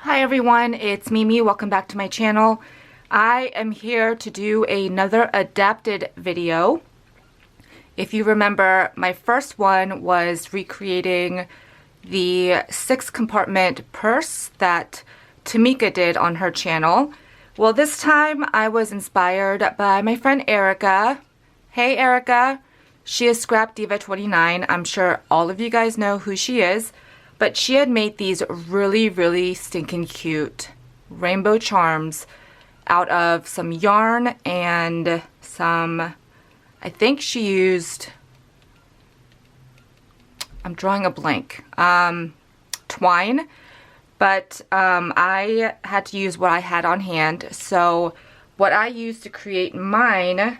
Hi everyone, it's Mimi. Welcome back to my channel. I am here to do another adapted video. If you remember, my first one was recreating the 6-compartment purse that Tamika did on her channel. Well, this time I was inspired by my friend Erica. Hey Erica, she is Scrapdiva29. I'm sure all of you guys know who she is. But she had made these really stinking cute rainbow charms out of some yarn and some, I think she used, I'm drawing a blank, twine. But I had to use what I had on hand. So what I used to create mine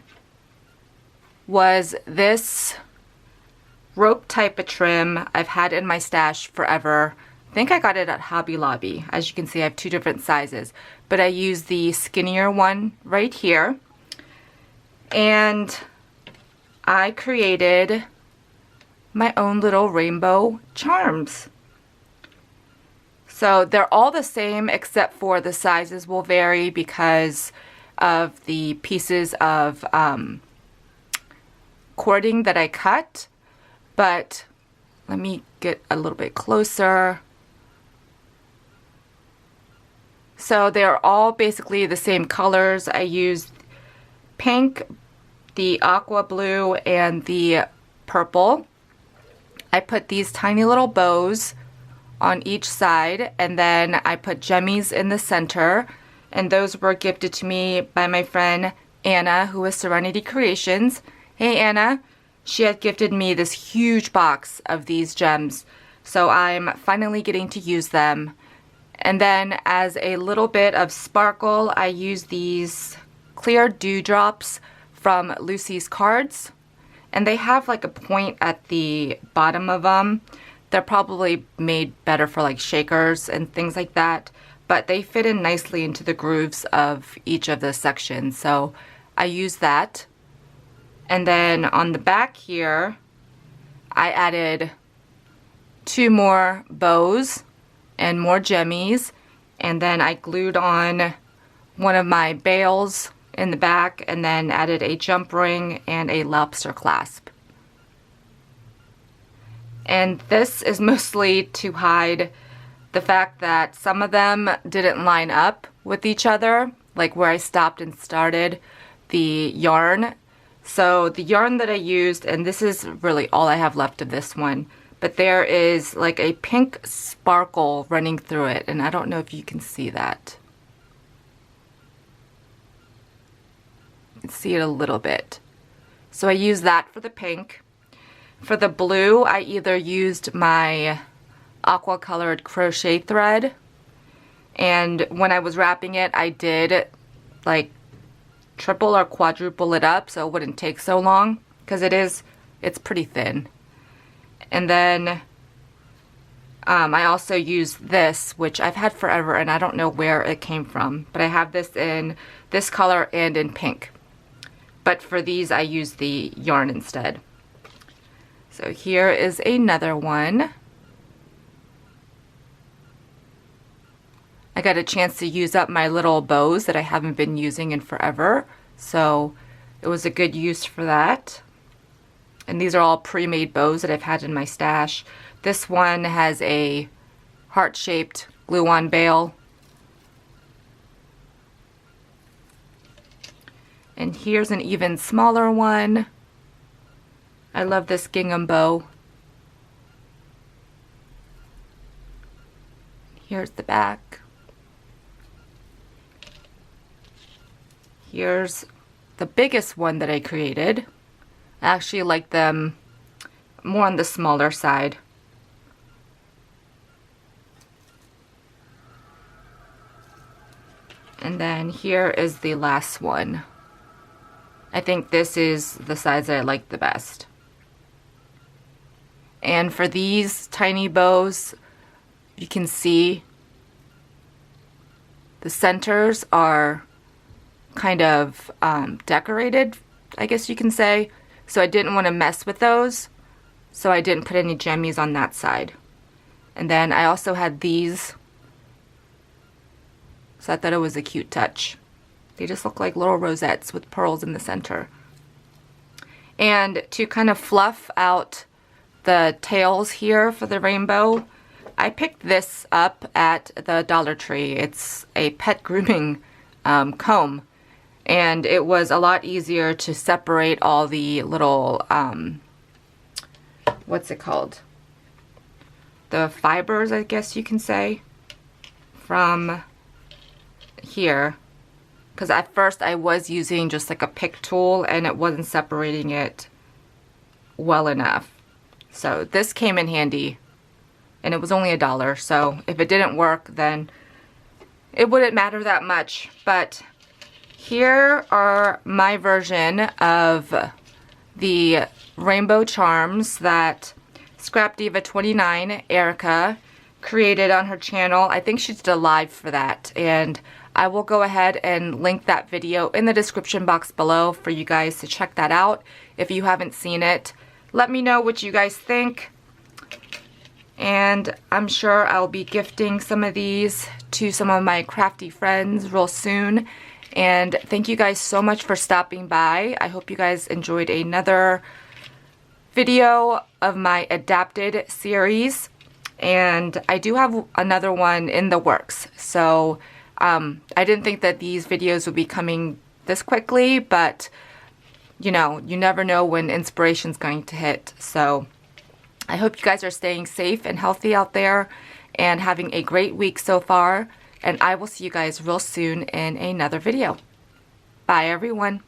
was this rope type of trim I've had in my stash forever. I think I got it at Hobby Lobby. As you can see, I have 2 different sizes, but I use the skinnier one right here. And I created my own little rainbow charms. So they're all the same except for the sizes will vary because of the pieces of cording that I cut. But let me get a little bit closer. So they're all basically the same colors. I used pink, the aqua blue, and the purple. I put these tiny little bows on each side, and then I put jemmies in the center, and those were gifted to me by my friend Anna, who is Serenity Creations. Hey Anna. She had gifted me this huge box of these gems, so I'm finally getting to use them. And then as a little bit of sparkle, I use these clear dewdrops from Lucy's cards. And they have like a point at the bottom of them. They're probably made better for like shakers and things like that, but they fit in nicely into the grooves of each of the sections. So I use that. And then on the back here, I added 2 more bows and more jemmies. And then I glued on one of my bails in the back and then added a jump ring and a lobster clasp. And this is mostly to hide the fact that some of them didn't line up with each other, like where I stopped and started the yarn. So the yarn that I used, and this is really all I have left of this one, but there is like a pink sparkle running through it, and I don't know if you can see that. You can see it a little bit. So I used that for the pink. For the blue, I either used my aqua colored crochet thread, and when I was wrapping it, I did like triple or quadruple it up so it wouldn't take so long, because it's pretty thin. And then I also used this, which I've had forever and I don't know where it came from, but I have this in this color and in pink. But for these I used the yarn instead. So here is another one. I got a chance to use up my little bows that I haven't been using in forever, so it was a good use for that. And these are all pre-made bows that I've had in my stash. This one has a heart-shaped glue-on bail. And here's an even smaller one. I love this gingham bow. Here's the back. Here's the biggest one that I created. I actually like them more on the smaller side. And then here is the last one. I think this is the size that I like the best. And for these tiny bows, you can see the centers are kind of decorated, I guess you can say. So I didn't want to mess with those, so I didn't put any jemmies on that side. And then I also had these So I thought it was a cute touch. They just look like little rosettes with pearls in the center. And to kind of fluff out the tails here for the rainbow, I picked this up at the Dollar Tree. It's a pet grooming comb. And it was a lot easier to separate all the little, what's it called? The fibers, I guess you can say, from here. Because at first I was using just like a pick tool and it wasn't separating it well enough. So this came in handy and it was only $1. So if it didn't work, then it wouldn't matter that much. But here are my version of the rainbow charms that Scrapdiva29, Erica, created on her channel. I think she did a live for that, and I will go ahead and link that video in the description box below for you guys to check that out if you haven't seen it. Let me know what you guys think, and I'm sure I'll be gifting some of these to some of my crafty friends real soon. And thank you guys so much for stopping by. I hope you guys enjoyed another video of my adapted series, and I do have another one in the works. So I didn't think that these videos would be coming this quickly, but you know, you never know when inspiration's going to hit. So I hope you guys are staying safe and healthy out there and having a great week so far, and I will see you guys real soon in another video. Bye everyone.